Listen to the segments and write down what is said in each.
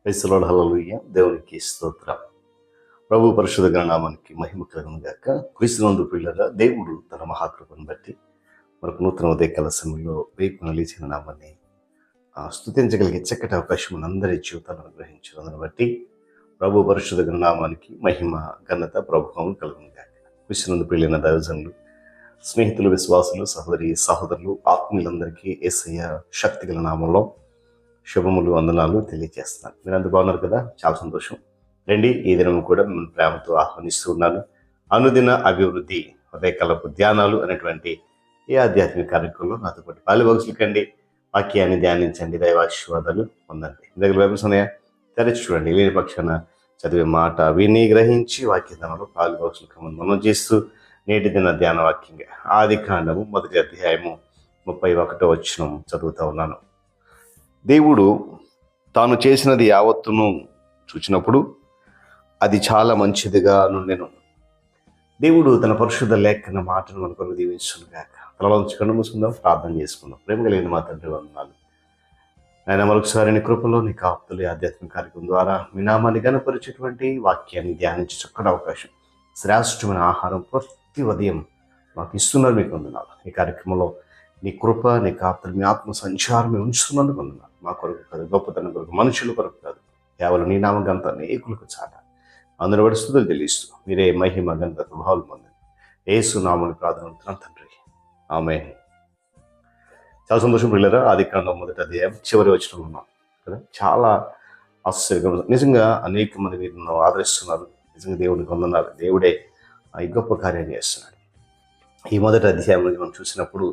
Praise the lord, హల్లెలూయా. దేవునికి స్తోత్రం. ప్రభు పరిశుద్ధ నామానికి మహిమ కలుగును గాక. క్రీస్తునందు ప్రియులారా, దేవుడు తన మహాకృపను బట్టి మనకు నూతన ఉదయకాల సమయంలో వేకున లేచిన నామాన్ని స్తుతించగలిగే చక్కటి అవకాశం అందరి జీవితాలను అనుగ్రహించినందును బట్టి ప్రభు పరిశుద్ధ నామానికి మహిమ ఘనత ప్రభుత్వం కలుగును గాక. క్రీస్తునందు ప్రియులైన దైవజనులు, స్నేహితులు, విశ్వాసులు, సహోదరులు, ఆత్మీయులందరికీ యేసయ్య శక్తిగల నామంలో శుభములు, వందనాలు తెలియజేస్తున్నాను. మీరు అంత బాగున్నారు కదా, చాలా సంతోషం. రండి, ఈ దినం కూడా మిమ్మల్ని ప్రేమతో ఆహ్వానిస్తూ ఉన్నాను. అనుదిన అభివృద్ధి ఉదయకాలపు ధ్యానాలు అనేటువంటి ఈ ఆధ్యాత్మిక కార్యక్రమంలో నాతో పాటు పాలుభాగస్లుకండి. వాక్యాన్ని ధ్యానించండి, దైవాశీర్వాదాలు పొందండి. మీ దగ్గర బైబిల్స్ ఉన్నాయా? తెరచి చూడండి. లేని పక్షాన చదివే మాట విని గ్రహించి వాక్యదానంలో పాలుభాగస్లుకమని మనం చేస్తూ నేటి దిన ధ్యాన వాక్యంగా ఆదికాండము 1వ అధ్యాయము 31వ వచనం చదువుతా ఉన్నాను. దేవుడు తాను చేసినది యావత్తును చూచినప్పుడు అది చాలా మంచిదిగా నుండెను. దేవుడు తన పరిశుద్ధ లేఖన మాటను మనకు దీవించును గాక. తలలోంచి కన్ను మూసుకుందాం, ప్రార్థన చేసుకుందాం. ప్రేమ కలిగిన మా తండ్రి, వందనాలు ఆయన. మరొకసారి నీ కృపలో, నీ కాపుతులు ఆధ్యాత్మిక కార్యక్రమం ద్వారా మీ నామాన్ని గణపరిచేటువంటి వాక్యాన్ని ధ్యానించి చక్కటి అవకాశం, శ్రేష్టమైన ఆహారం ప్రతి ఉదయం మాకు ఇస్తున్నారు. మీకు వందనాలు. ఈ కార్యక్రమంలో నీ కృప, నీ కాపుతులు, మీ ఆత్మ సంచారం ఉంచుతున్నందుకు వందనాలు. మా కొరకు కాదు, గొప్పతనం కొరకు, మనుషుల కొరకు కాదు, కేవలం నీ నామ గంత అనేకులకు చాట అందరూ బడి స్తుతులు చెల్లిస్తూ మీరే మహిమ గంత ప్రభావాలు పొందండి. యేసు నామమున ప్రార్థన తండ్రి, ఆమేన్. చాలా సంతోషం పిల్లరా. ఆదికాండం 1వ అధ్యాయం చివరి వచనం ఉన్నాం కదా. చాలా ఆశ్చర్యంగా, నిజంగా అనేక మంది మీరు ఆదరిస్తున్నారు. నిజంగా దేవుడికి వందనాలు. దేవుడే ఈ గొప్ప కార్యం చేస్తున్నాడు. ఈ 1వ అధ్యాయంలో మనం చూసినప్పుడు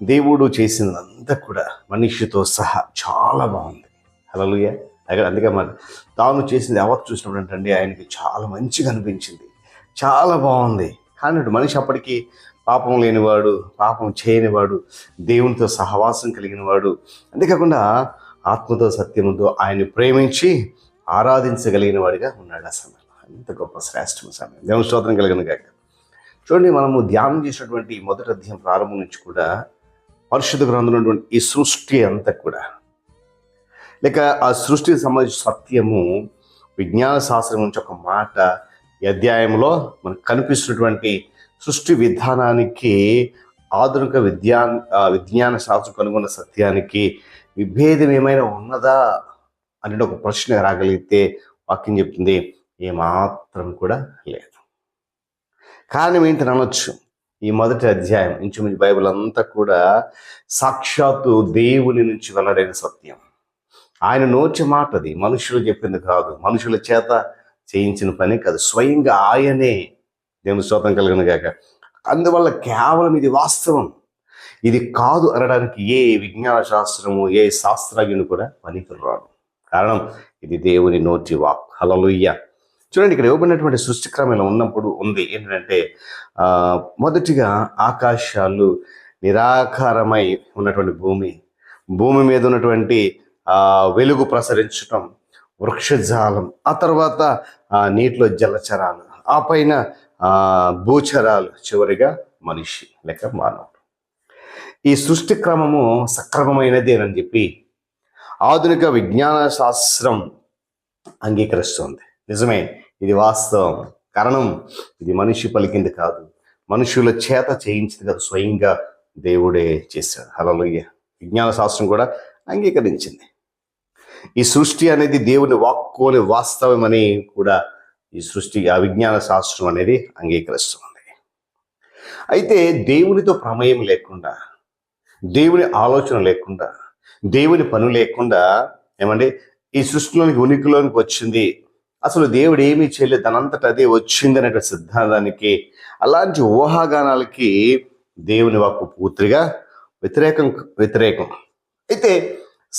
దేవుడు చేసినంతా కూడా మనిషితో సహా చాలా బాగుంది. హల్లెలూయా. అందుకే మరి తాను చేసింది ఎవరు చూసినప్పుడు అంటే ఆయనకి చాలా మంచిగా అనిపించింది, చాలా బాగుంది. కానీ మనిషి అప్పటికి పాపం లేనివాడు, పాపం చేయనివాడు, దేవునితో సహవాసం కలిగిన వాడు, అంతేకాకుండా ఆత్మతో సత్యముతో ఆయన్ని ప్రేమించి ఆరాధించగలిగిన వాడిగా ఉన్నాడు. ఆ సమయంలో అంత గొప్ప శ్రేష్టమైన సమయం. దేవుని స్తోత్రం కలిగిన గాక. చూడండి, మనము ధ్యానం చేసినటువంటి 1వ అధ్యాయం ప్రారంభం నుంచి కూడా పరిశుద్ధ గ్రంథంలో ఉన్నటువంటి ఈ సృష్టి అంతా కూడా, లేక ఆ సృష్టికి సంబంధించిన సత్యము, విజ్ఞాన శాస్త్రం నుంచి ఒక మాట ఈ అధ్యాయంలో మనకు కనిపిస్తున్నటువంటి సృష్టి విధానానికి, ఆధునిక విజ్ఞాన శాస్త్రం కనుగొన్న సత్యానికి విభేదం ఏమైనా ఉన్నదా అనే ఒక ప్రశ్న రాగలిగితే వాక్యం చెప్తుంది ఏమాత్రం కూడా లేదు. కారణం ఏంటని అనొచ్చు. ఈ 1వ అధ్యాయం ఇంచుమించు బైబిల్ అంతా కూడా సాక్షాత్తు దేవుని నుంచి వెల్లడైన సత్యం. ఆయన నోటి మాట అది, మనుషులు చెప్పింది కాదు, మనుషుల చేత చేయించిన పని కాదు, స్వయంగా ఆయనే. దేవుని స్తోత్రం కలిగిన గాక. అందువల్ల కేవలం ఇది వాస్తవం, ఇది కాదు అనడానికి ఏ విజ్ఞాన శాస్త్రము, ఏ శాస్త్రజ్ఞుని కూడా పనికి రాడు. కారణం ఇది దేవుని నోటి వాక్. హల్లెలూయా. చూడండి, ఇక్కడ ఇవ్వబడినటువంటి సృష్టి క్రమంలో ఉన్నప్పుడు ఉంది ఏంటంటే, మొదటిగా ఆకాశాలు, నిరాకారమై ఉన్నటువంటి భూమి మీద ఉన్నటువంటి వెలుగు ప్రసరించటం, వృక్షజాలం, ఆ తర్వాత నీటిలో జలచరాలు, ఆ పైన భూచరాలు, చివరిగా మనిషి లేక మానవుడు. ఈ సృష్టి క్రమము సక్రమమైనది అని చెప్పి ఆధునిక విజ్ఞాన శాస్త్రం అంగీకరిస్తుంది. నిజమే, ఇది వాస్తవం. కారణం ఇది మనిషి పలికింది కాదు, మనుషుల చేత చేయించింది కాదు, స్వయంగా దేవుడే చేశాడు. హల్లెలూయా. విజ్ఞాన శాస్త్రం కూడా అంగీకరించింది. ఈ సృష్టి అనేది దేవుని వాక్కుని వాస్తవమని కూడా ఈ సృష్టి, ఆ విజ్ఞాన శాస్త్రం అనేది అంగీకరిస్తుంది. అయితే దేవునితో ప్రమేయం లేకుండా, దేవుని ఆలోచన లేకుండా, దేవుని పని లేకుండా ఏమంటే ఈ సృష్టిలోనికి, ఉనికిలోనికి వచ్చింది. అసలు దేవుడు ఏమీ చేయలేదు, తనంతటా అదే వచ్చింది అనే సిద్ధాంతానికి, అలాంటి ఊహాగానాలకి దేవుని వాక్కు పూర్తిగా వ్యతిరేకం. అయితే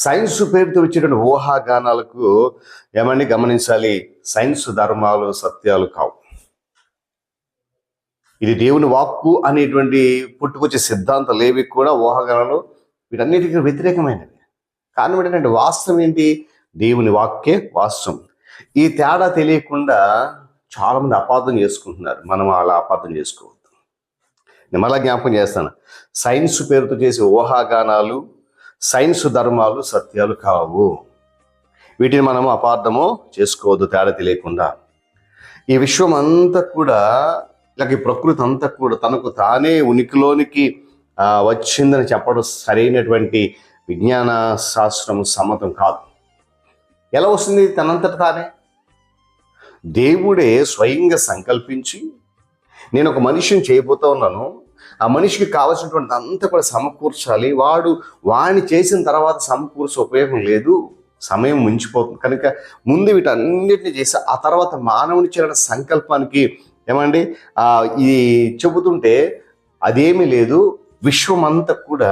సైన్స్ పేరుతో వచ్చేటువంటి ఊహాగానాలకు ఏమని గమనించాలి, సైన్స్ ధర్మాలు, సత్యాలు కావు. ఇది దేవుని వాక్కు అనేటువంటి పుట్టుకొచ్చే సిద్ధాంతాలు ఏవి కూడా ఊహాగానాలు, వీటన్నిటికీ వ్యతిరేకమైనవి. కారణం ఏంటంటే వాస్తవం ఏంటి, దేవుని వాక్కే వాస్తవం. ఈ తేడా తెలియకుండా చాలామంది అపార్థం చేసుకుంటున్నారు. మనం అలా అపార్థం చేసుకోవద్దు. నేను మళ్ళా జ్ఞాపకం చేస్తాను, సైన్స్ పేరుతో చేసే ఊహాగానాలు, సైన్స్ ధర్మాలు సత్యాలు కావు. వీటిని మనము అపార్థము చేసుకోవద్దు, తేడా తెలియకుండా. ఈ విశ్వం అంతా కూడా, లేక ఈ ప్రకృతి అంతా కూడా తనకు తానే ఉనికిలోనికి వచ్చిందని చెప్పడం సరైనటువంటి విజ్ఞాన శాస్త్రము సమ్మతం కాదు. ఎలా వస్తుంది? తనంతట తానే దేవుడే స్వయంగా సంకల్పించి, నేను ఒక మనిషిని చేయబోతా ఉన్నాను, ఆ మనిషికి కావాల్సినటువంటి అంతా కూడా సమకూర్చాలి, వాడిని చేసిన తర్వాత సమకూర్చే ఉపయోగం లేదు, సమయం మించిపోతుంది కనుక ముందు వీటన్నిటిని చేసి ఆ తర్వాత మానవుని చేయాలన్న సంకల్పానికి ఏమండి ఇది చెబుతుంటే అదేమీ లేదు. విశ్వం అంతా కూడా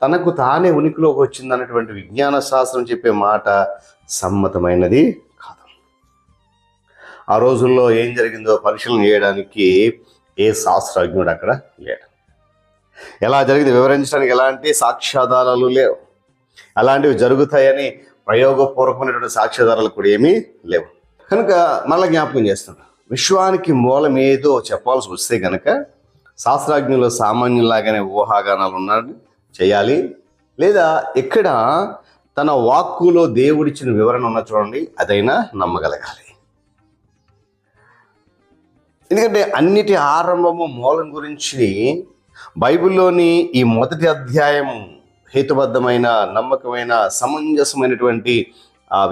తనకు తానే ఉనికిలోకి వచ్చిందన్నటువంటి విజ్ఞాన శాస్త్రం చెప్పే మాట సమ్మతమైనది కాదు. ఆ రోజుల్లో ఏం జరిగిందో పరిశీలన చేయడానికి ఏ శాస్త్రజ్ఞుడు అక్కడ లేడు. ఎలా జరిగింది వివరించడానికి ఎలాంటి సాక్ష్యాధారాలు లేవు. అలాంటివి జరుగుతాయని ప్రయోగపూర్వకమైనటువంటి సాక్ష్యాధారాలు కూడా ఏమీ లేవు. కనుక మళ్ళీ జ్ఞాపకం చేస్తున్నాను, విశ్వానికి మూలం ఏదో చెప్పాల్సి వస్తే కనుక శాస్త్రజ్ఞులు సామాన్యులాగానే ఊహాగానాలు ఉన్నాడు చేయాలి, లేదా ఇక్కడ తన వాక్కులో దేవుడిచ్చిన వివరణ ఉన్న చూడండి అదైనా నమ్మగలగాలి. ఎందుకంటే అన్నిటి ఆరంభము మూలం గురించి బైబిల్లోని ఈ మొదటి అధ్యాయము హేతుబద్ధమైన, నమ్మకమైన, సమంజసమైనటువంటి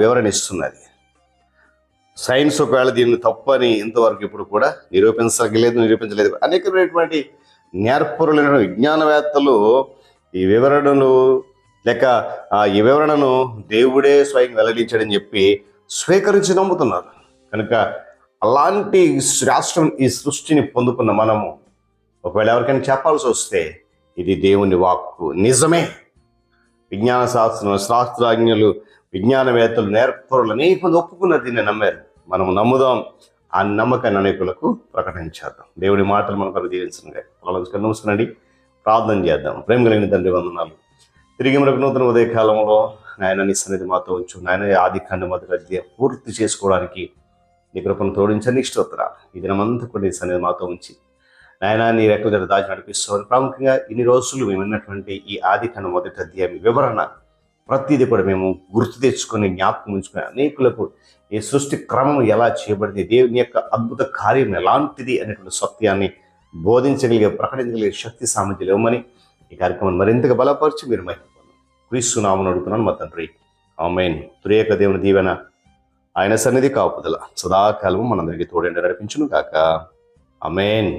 వివరణ ఇస్తున్నది. సైన్స్ ఒకవేళ దీన్ని తప్పని ఇంతవరకు ఇప్పుడు కూడా నిరూపించలేదు. అనేకమైనటువంటి నేర్పరులైన విజ్ఞానవేత్తలు ఈ వివరణలు లేక ఈ వివరణను దేవుడే స్వయం వెల్లడించాడని చెప్పి స్వీకరించి నమ్ముతున్నారు. కనుక అలాంటి శాస్త్రం ఈ సృష్టిని పొందుకున్న మనము ఒకవేళ ఎవరికైనా చెప్పాల్సి వస్తే ఇది దేవుని వాక్కు, నిజమే. విజ్ఞాన శాస్త్రజ్ఞులు, విజ్ఞానవేత్తలు, నేర్పరులు అనేక ఒప్పుకున్న దీన్ని నమ్మారు. మనం నమ్ముదాం, ఆ నమ్మకాన్ని అనేకులకు ప్రకటించేద్దాం. దేవుడి మాటలు మనకు దీవించండి. నమస్కారండి, ప్రార్థన చేద్దాం. ప్రేమ కలిగిన తండ్రి వందనాలు. తిరిగి మనకు నూతన ఉదయకాలంలో నాయన నీ సన్నిధి మాతో ఉంచు. నాయన ఆదికాండం మొదటి అధ్యాయం పూర్తి చేసుకోవడానికి నీ కృపను తోడించండి. స్తోత్రాలు. ఈ దినమంతా కూడా నీ సన్నిధి మాతో ఉంచి నాయన నీ రెక్కల దగ్గర దాచి నడిపిస్తామని, ప్రాముఖ్యంగా ఇన్ని రోజులు మేము విన్నటువంటి ఈ ఆదికాండం మొదటి అధ్యాయం వివరణ ప్రతిదీ కూడా మేము గుర్తు తెచ్చుకొని జ్ఞాపకం ఉంచుకొని అనేకులకు ఈ సృష్టి క్రమం ఎలా చేయబడింది, దేవుని యొక్క అద్భుత కార్యం ఎలాంటిది అనేటువంటి సత్యాన్ని బోధించగలిగే, ప్రకటించగలిగే శక్తి సామర్థ్యాలు ఇవ్వమని ఈ కార్యక్రమాన్ని మరింతగా బలపరిచి మీరు మహిమ పొందండి. క్రీస్తు నామమున అడుగుతున్నాను మా తండ్రి, ఆమేన్. త్రియేక దేవుని దీవెన, ఆయన సన్నిధి కాపుదల సదాకాలము మనందరికీ తోడండి నడిపించును కాక. ఆమేన్.